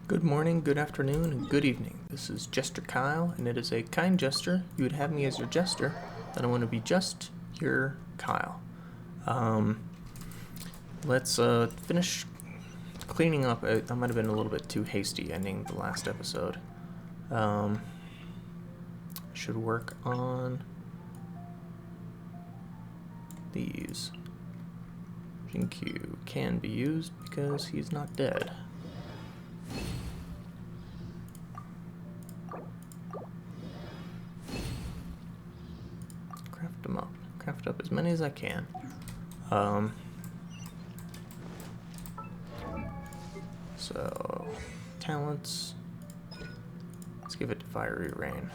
Good morning, good afternoon, and good evening. This is Jester Kyle, and it is a kind gesture. You would have me as your jester, then I want to be just your Kyle. Let's finish cleaning up. I might have been a little bit too hasty ending the last episode. Should work on these. Jinkyu can be used because he's not dead. Craft them up. Craft up as many as I can. So, talents. Let's give it to Fiery Rain.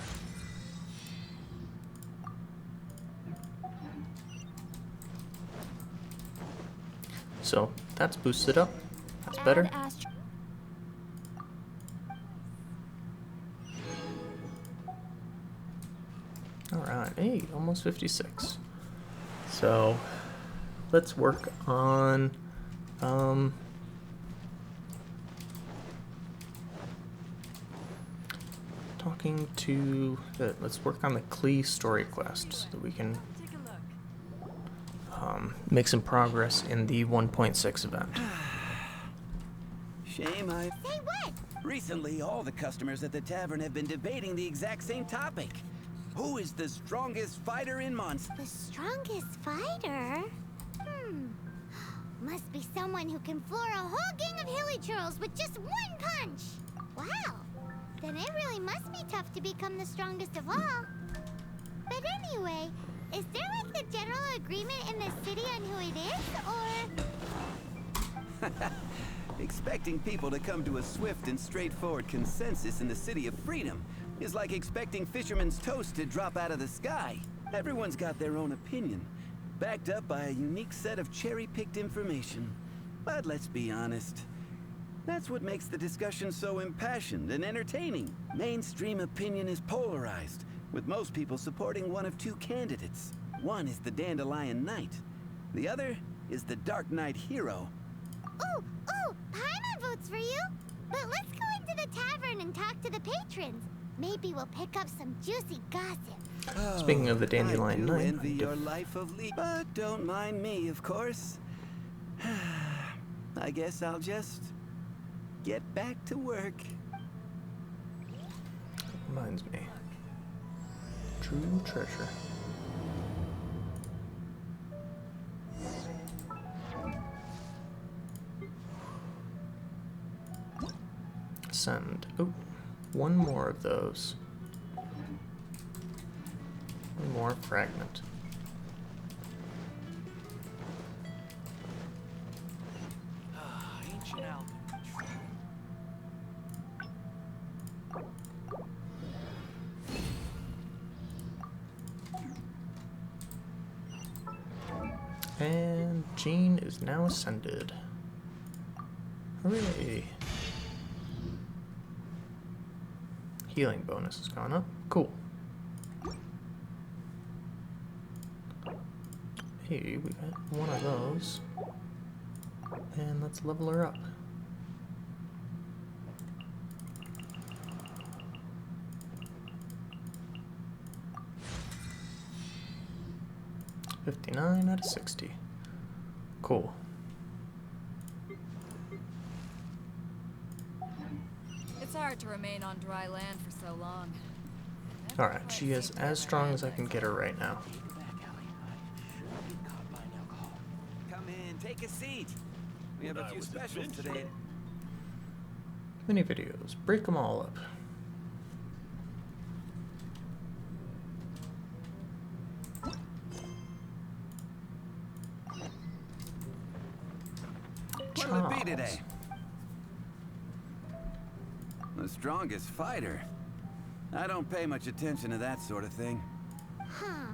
So, that's boosted up. That's better. Alright, hey, almost 56. So, let's work on, let's work on the Klee story quest so that we can make some progress in the 1.6 event. Shame I... Say what? Recently, all the customers at the tavern have been debating the exact same topic. Who is the strongest fighter in Monster? The strongest fighter? Must be someone who can floor a whole gang of hilly churls with just one punch. Wow. Then it really must be tough to become the strongest of all. But anyway, is there like a general agreement in the city on who it is, or...? Expecting people to come to a swift and straightforward consensus in the City of Freedom is like expecting fisherman's toast to drop out of the sky. Everyone's got their own opinion, backed up by a unique set of cherry-picked information. But let's be honest, that's what makes the discussion so impassioned and entertaining. Mainstream opinion is polarized, with most people supporting one of two candidates. One is the Dandelion Knight. The other is the Dark Knight Hero. Ooh, Paimon votes for you. But let's go into the tavern and talk to the patrons. Maybe we'll pick up some juicy gossip. Speaking of the Dandelion Knight, I do envy your life of leisure, but don't mind me, of course. I guess I'll just get back to work. Reminds me. True treasure. Send. Oh, one more of those. One more fragment. Ancient album. And Jean is now ascended. Hooray! Healing bonus has gone up. Cool. Hey, we got one of those. And let's level her up. $59 out of 60. Cool. It's hard to remain on dry land for so long. Alright, she is as strong as I can get her right now. Come in, take a seat. We have a few specials today. Mini videos. Break them all up. What'll it be today? The strongest fighter? I don't pay much attention to that sort of thing. Huh.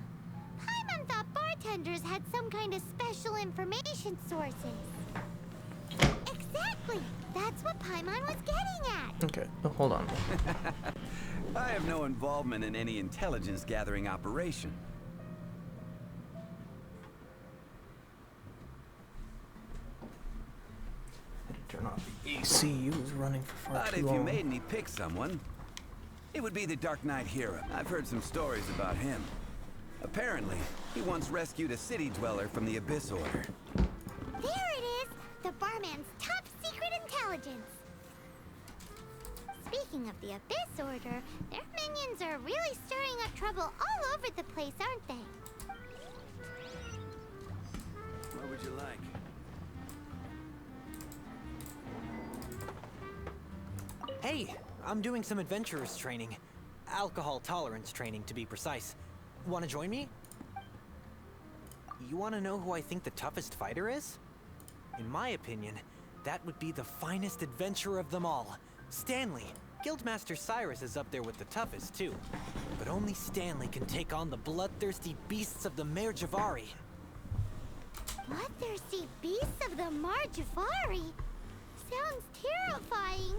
Paimon thought bartenders had some kind of special information sources. Exactly! That's what Paimon was getting at! Okay, oh, hold on. I have no involvement in any intelligence gathering operation. Turn off the ECU is running for far But too if long. you made me pick someone, it would be the Dark Knight hero. I've heard some stories about him. Apparently, he once rescued a city dweller from the Abyss Order. There it is! The barman's top secret intelligence! Speaking of the Abyss Order, their minions are really stirring up trouble all over the place, aren't they? What would you like? Hey, I'm doing some adventurers training. Alcohol tolerance training, to be precise. Want to join me? You want to know who I think the toughest fighter is? In my opinion, that would be the finest adventurer of them all, Stanley. Guildmaster Cyrus is up there with the toughest, too. But only Stanley can take on the bloodthirsty beasts of the Mare Javari. Bloodthirsty beasts of the Mar Javari? Sounds terrifying.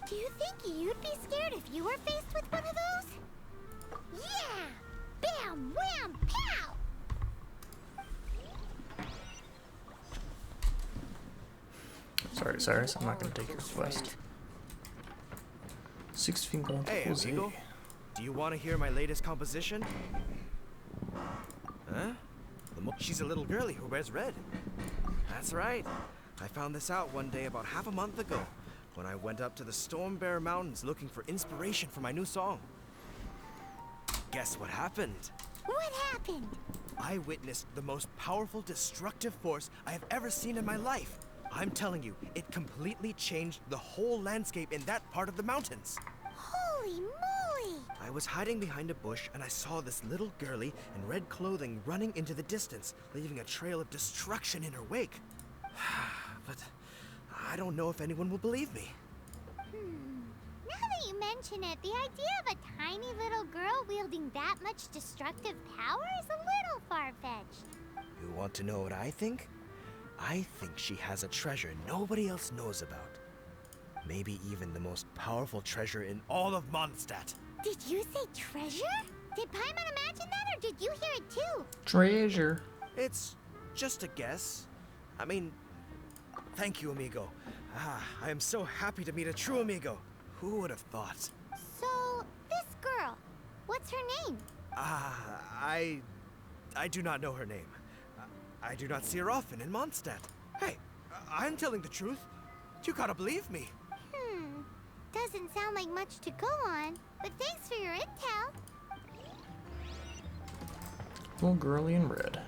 Do you think you'd be scared if you were faced with one of those? Yeah! Bam! Wham! Pow! Sorry, Cyrus, I'm not going to take your request. 6 finger Hey, Jose. amigo. Do you want to hear my latest composition? Huh? She's a little girlie who wears red. That's right. I found this out one day about half a month ago when I went up to the Stormbear Mountains looking for inspiration for my new song. Guess what happened? What happened? I witnessed the most powerful destructive force I have ever seen in my life. I'm telling you, it completely changed the whole landscape in that part of the mountains. Holy moly! I was hiding behind a bush and I saw this little girlie in red clothing running into the distance, leaving a trail of destruction in her wake. But I don't know if anyone will believe me. Now that you mention it, the idea of a tiny little girl wielding that much destructive power is a little far-fetched. You want to know what I think? I think she has a treasure nobody else knows about. Maybe even the most powerful treasure in all of Mondstadt. Did you say treasure? Did Paimon imagine that, or did you hear it too? Treasure. It's just a guess. I mean, thank you, amigo. I am so happy to meet a true amigo. Who would have thought? So, this girl, what's her name? I do not know her name. I do not see her often in Mondstadt. Hey, I'm telling the truth. You gotta believe me. Doesn't sound like much to go on, but thanks for your intel. Little girly in red.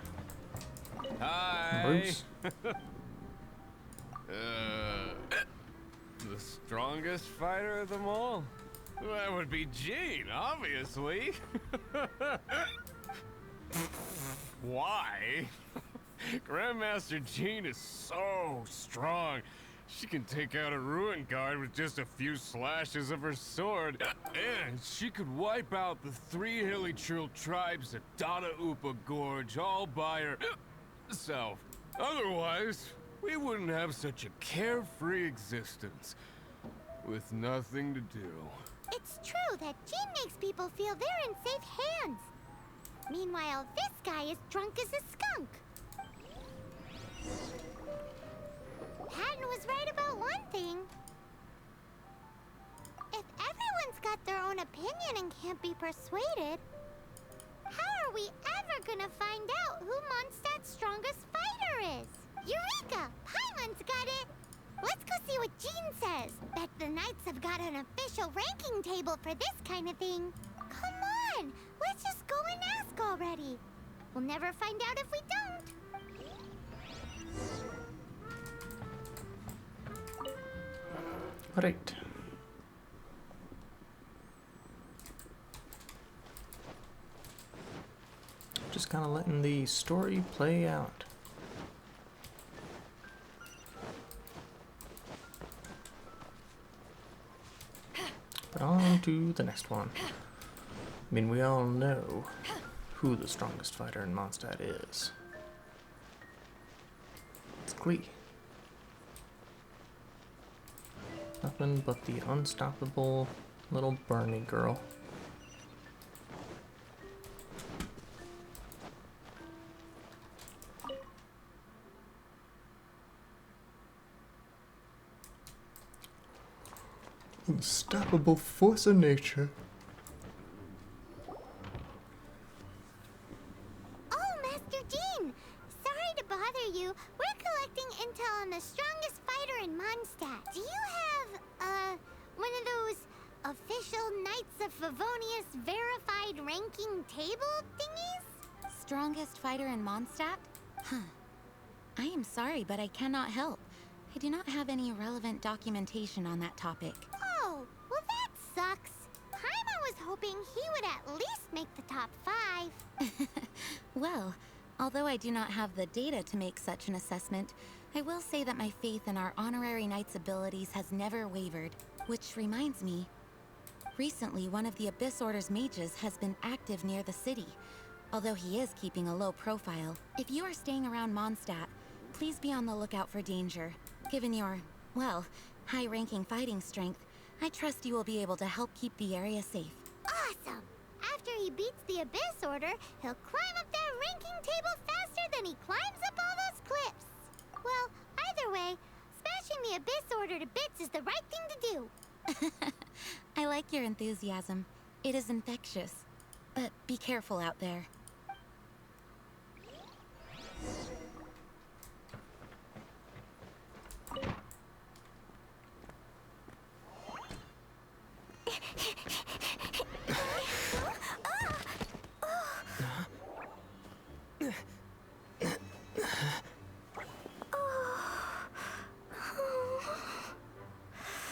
Hi. Bruce. The strongest fighter of them all? That would be Jean, obviously. Why? Grandmaster Jean is so strong. She can take out a ruin guard with just a few slashes of her sword. And she could wipe out the 3 Hilly-Trill tribes at Dada Upa Gorge all by herself. Otherwise, we wouldn't have such a carefree existence with nothing to do. It's true that Jean makes people feel they're in safe hands. Meanwhile, this guy is drunk as a skunk. Patton was right about one thing. If everyone's got their own opinion and can't be persuaded, how are we ever gonna find out who Mondstadt's strongest fighter is? Eureka! Paimon's got it! Let's go see what Jean says. Bet the Knights have got an official ranking table for this kind of thing. Come on! Let's just go and ask already. We'll never find out if we don't. Right. Just kind of letting the story play out. But on to the next one. I mean, we all know who the strongest fighter in Mondstadt is. It's Klee. Nothing but the unstoppable little Bernie girl. Unstoppable force of nature. Oh, Master Jean! Sorry to bother you. We're collecting intel on the strongest fighter in Mondstadt. Do you have, one of those official Knights of Favonius verified ranking table thingies? Strongest fighter in Mondstadt? Huh. I am sorry, but I cannot help. I do not have any relevant documentation on that topic. Oh, well that sucks. Paimon was hoping he would at least make the top 5. Well, although I do not have the data to make such an assessment, I will say that my faith in our honorary knight's abilities has never wavered. Which reminds me, recently one of the Abyss Order's mages has been active near the city, although he is keeping a low profile. If you are staying around Mondstadt, please be on the lookout for danger. Given your, well, high-ranking fighting strength, I trust you will be able to help keep the area safe. Awesome! After he beats the Abyss Order, he'll climb up that ranking table faster than he climbs up all those cliffs. Well, either way, smashing the Abyss Order to bits is the right thing to do. I like your enthusiasm. It is infectious. But be careful out there.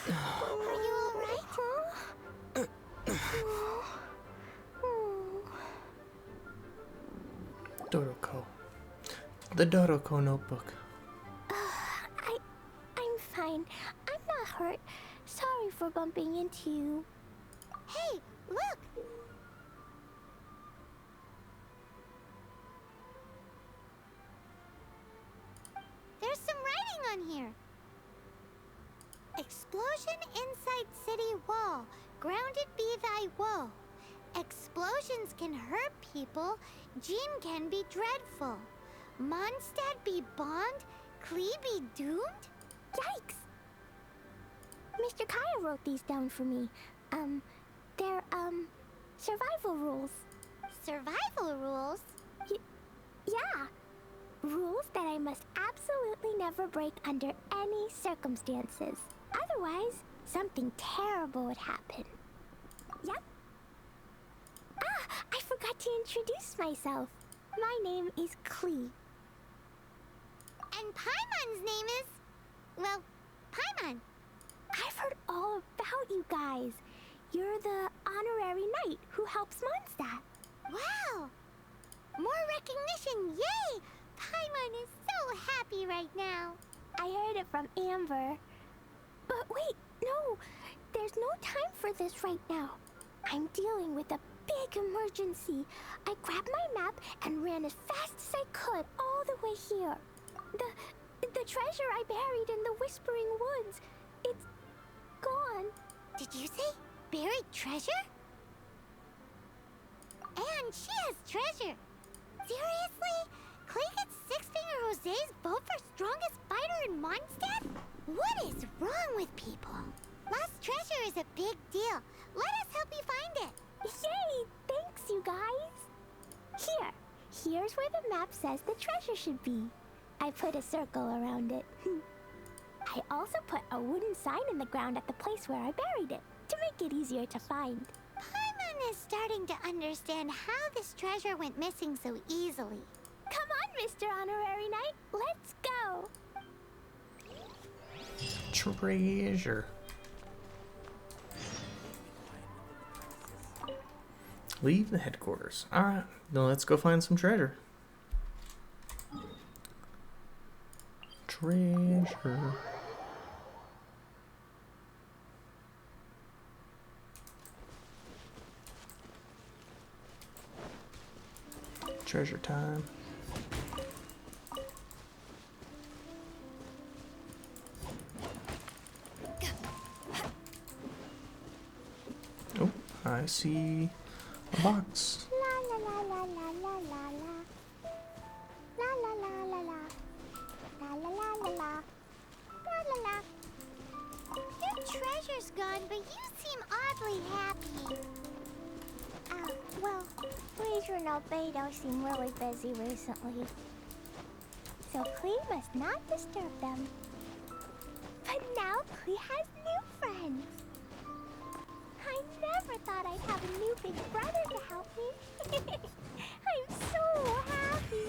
Are you alright? Doroko. The Doroko notebook. I'm fine. I'm not hurt. Sorry for bumping into you. Hey, look! There's some writing on here. Explosion inside city wall. Grounded be thy woe. Explosions can hurt people. Jean can be dreadful. Mondstadt be bombed. Klee be doomed? Yikes! Mr. Kaya wrote these down for me. They're, survival rules. Survival rules? Yeah. Rules that I must absolutely never break under any circumstances. Otherwise, something terrible would happen. Yep. Ah, I forgot to introduce myself. My name is Klee. And Paimon's name is... well, Paimon. I've heard all about you guys. You're the honorary knight who helps Mondstadt. Wow! More recognition, yay! Paimon is so happy right now. I heard it from Amber. But wait, no. There's no time for this right now. I'm dealing with a big emergency. I grabbed my map and ran as fast as I could all the way here. The treasure I buried in the Whispering Woods. It's gone. Did you say buried treasure? And she has treasure. Seriously? Klee gets Six-Finger Jose's vote for strongest fighter in Mondstadt? What is wrong with people? Lost treasure is a big deal. Let us help you find it. Yay! Thanks, you guys. Here's where the map says the treasure should be. I put a circle around it. I also put a wooden sign in the ground at the place where I buried it, to make it easier to find. Paimon is starting to understand how this treasure went missing so easily. Come on, Mr. Honorary Knight, let's go! Treasure. Leave the headquarters. Alright, now let's go find some treasure. Treasure. Treasure time. Oh, I see a box. La la la la la la la la. La la la la la. La la la la la. La la la. Your treasure treasure's gone, but you seem oddly happy. Well, Leisure and Albedo seem really busy recently. So Klee must not disturb them. But now Klee has new friends. I never thought I'd have a new big brother to help me. I'm so happy.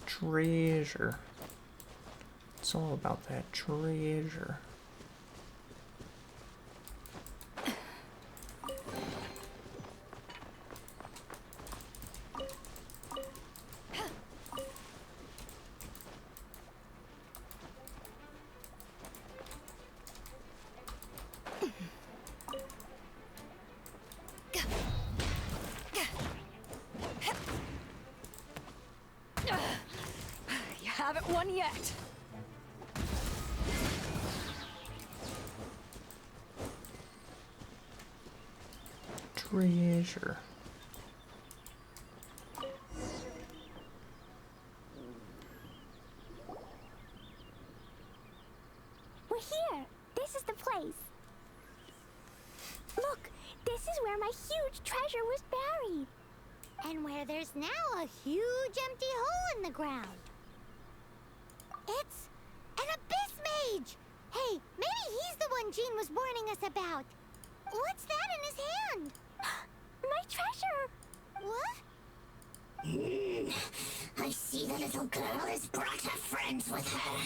Treasure. It's all about that treasure. You haven't won yet. Treasure. We're here. This is the place. Look, this is where my huge treasure was buried. And where there's now a huge empty hole in the ground. It's an abyss mage! Hey, maybe he's the one Jean was warning us about. What's that in his hand? My treasure! What? I see the little girl has brought her friends with her.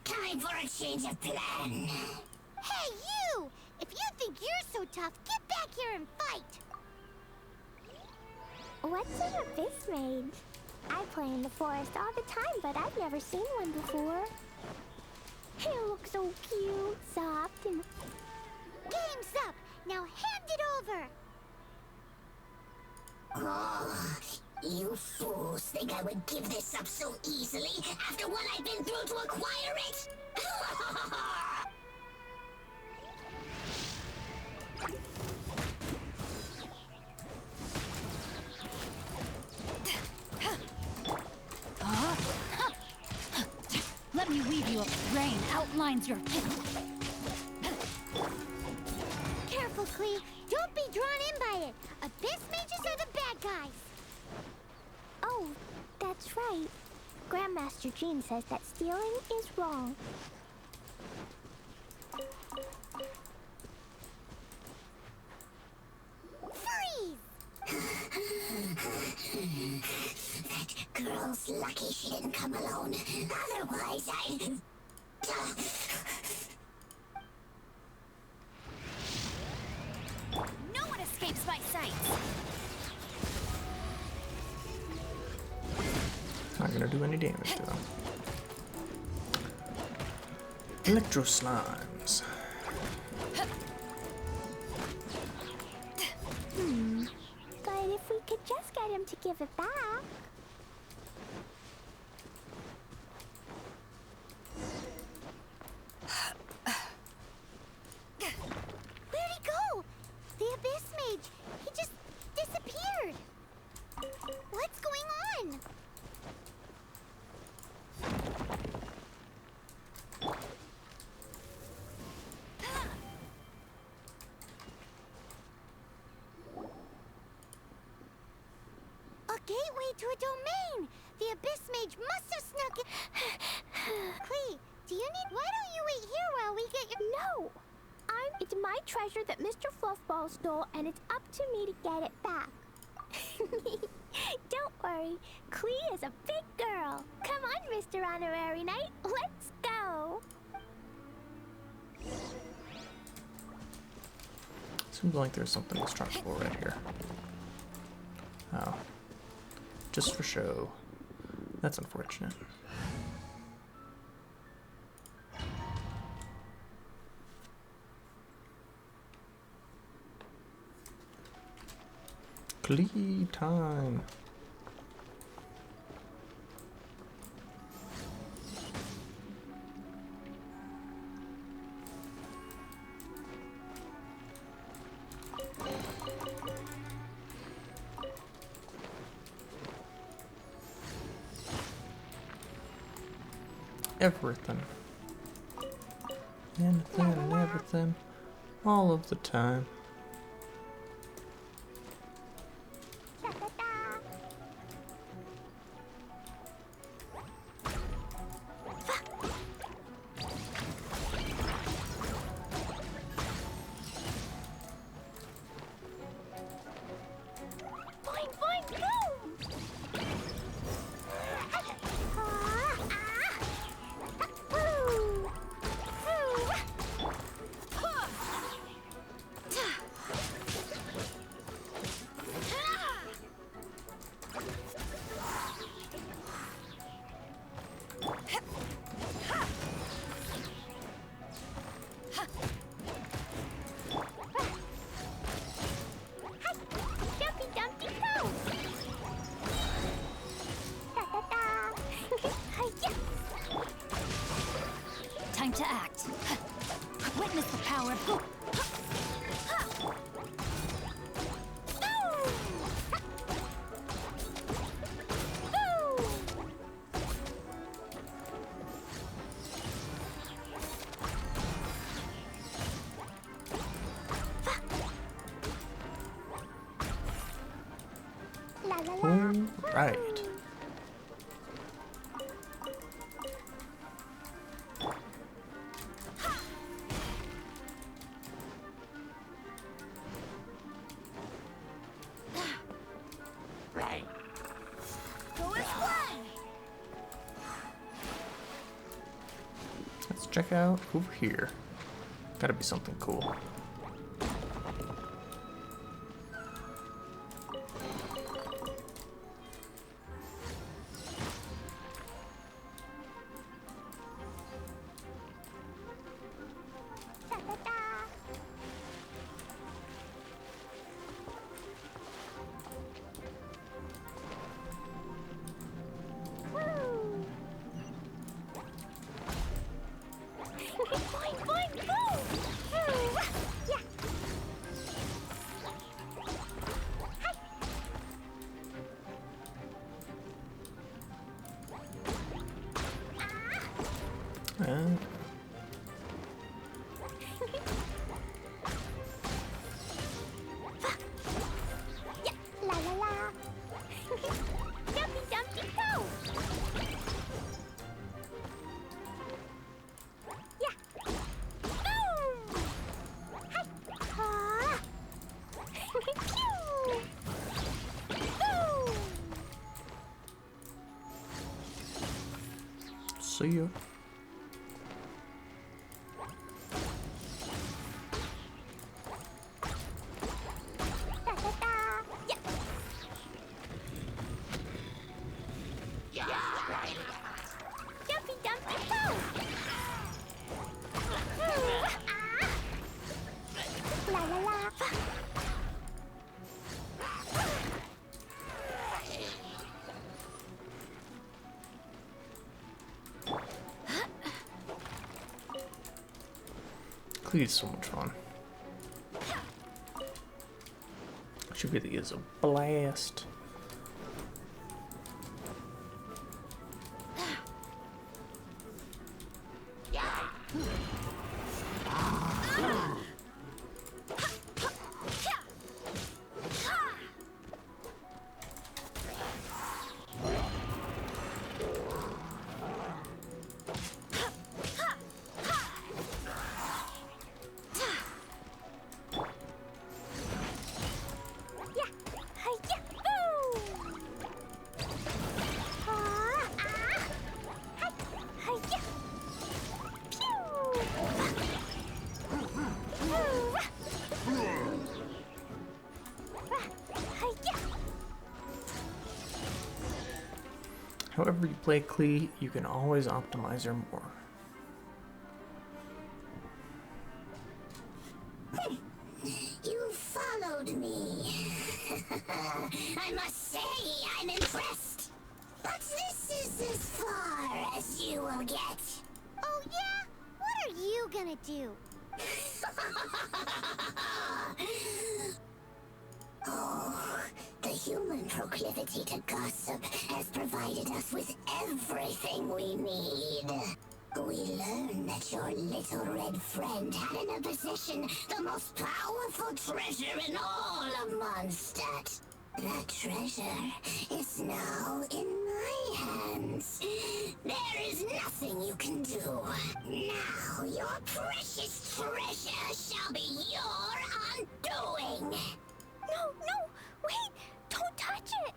Time for a change of plan. Hey, you! If you think you're so tough, get back here and fight! What's an abyss mage? I play in the forest all the time, but I've never seen one before. He looks so cute, soft, and... Game's up! Now hand it over! Oh, you fools think I would give this up so easily after what I've been through to acquire it? Let me weave you a brain outlines your... Careful, Klee. Don't be drawn in by it. Abyss mages are the bad guys. Oh, that's right. Grandmaster Jean says that stealing is wrong. Freeze! That girl's lucky she didn't come alone. Otherwise, No one escapes my sight! Not gonna do any damage to them. Electro slimes. But if we could just get him to give it back... Where'd he go? The Abyss Mage. He just disappeared. What's going on? A gateway to a domain! The Abyss Mage must have snuck in. Klee, do you need... Why don't you wait here while we get your... No! It's my treasure that Mr. Fluffball stole, and it's up to me to get it back. Don't worry. Klee is a big girl. Come on, Mr. Honorary Knight. Let's go! Seems like there's something destructible right here. Oh. Just for show. That's unfortunate. Klee time. everything. Anything and everything, all of the time. Time to act. Witness the power of... Right. Let's check out over here. Gotta be something cool. See ya. Klee is so much fun. She really is a blast. However you play Klee, you can always optimize her more. You followed me. I must say, I'm impressed. But this is as far as you will get. Oh yeah? What are you gonna do? Oh, the human proclivity to gossip has provided us with everything we need. We learned that your little red friend had in her possession the most powerful treasure in all of Mondstadt. That treasure is now in my hands. There is nothing you can do. Now your precious treasure shall be your undoing. No, no, wait! Don't touch it!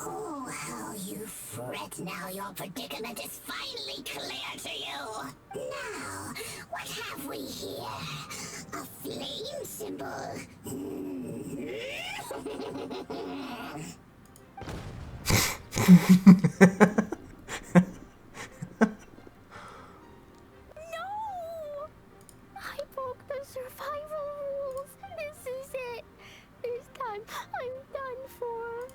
Oh, how you fret now your predicament is finally clear to you. Now, what have we here? A flame symbol. No! I broke the survival rules. This is it. This time, I'm done for.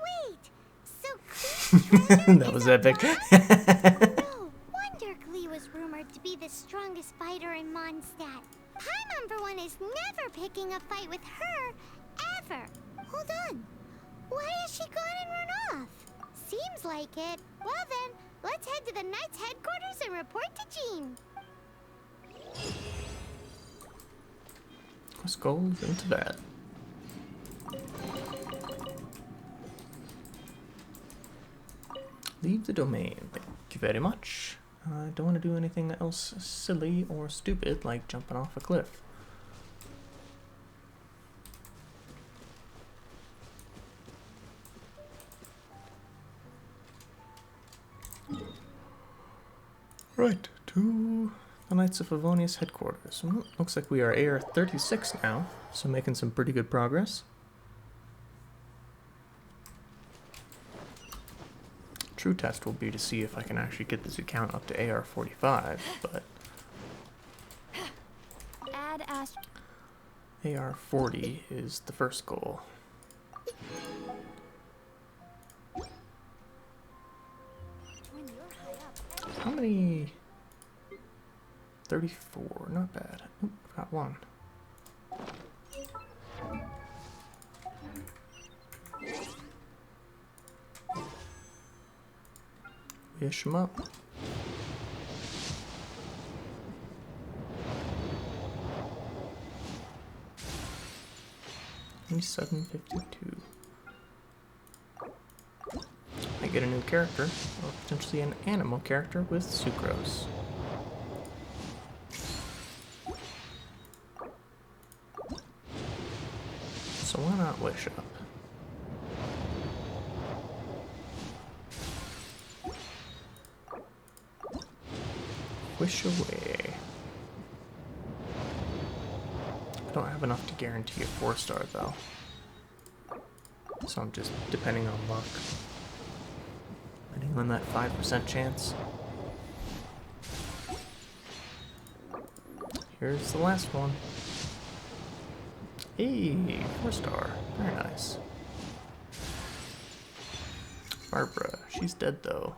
Wait. So Klee's treasure That is was a epic. No wonder Klee was rumored to be the strongest fighter in Mondstadt. Paimon, for one, is never picking a fight with her, ever. Hold on. Why has she gone and run off? Seems like it. Well then, let's head to the Knights headquarters and report to Jean. Let's go into that. Leave the domain. Thank you very much. I don't want to do anything else silly or stupid like jumping off a cliff. Right, to the Knights of Favonius headquarters. Well, looks like we are AR 36 now, so making some pretty good progress. True test will be to see if I can actually get this account up to AR 45, but Add AR 40 is the first goal. How many? 34, not bad. Oop, got one. Wish him up. He's 752. I get a new character, or potentially an animal character with sucrose. So why not wish up? Wish away. I don't have enough to guarantee a 4-star though. So I'm just depending on luck. Depending on that 5% chance. Here's the last one. Hey, 4-star. Very nice. Barbara, she's dead though.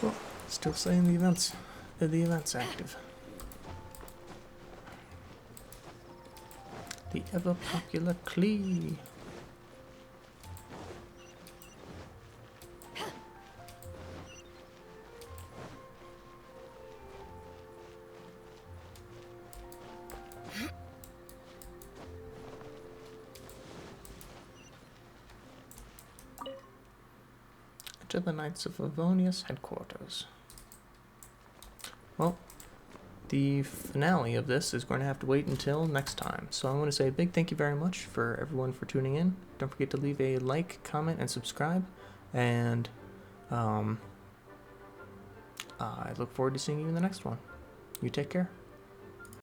Well, still saying the event's active. The ever popular Klee. To the Knights of Favonius headquarters. Well, the finale of this is going to have to wait until next time. So I want to say a big thank you very much for everyone for tuning in. Don't forget to leave a like, comment, and subscribe. And I look forward to seeing you in the next one. You take care.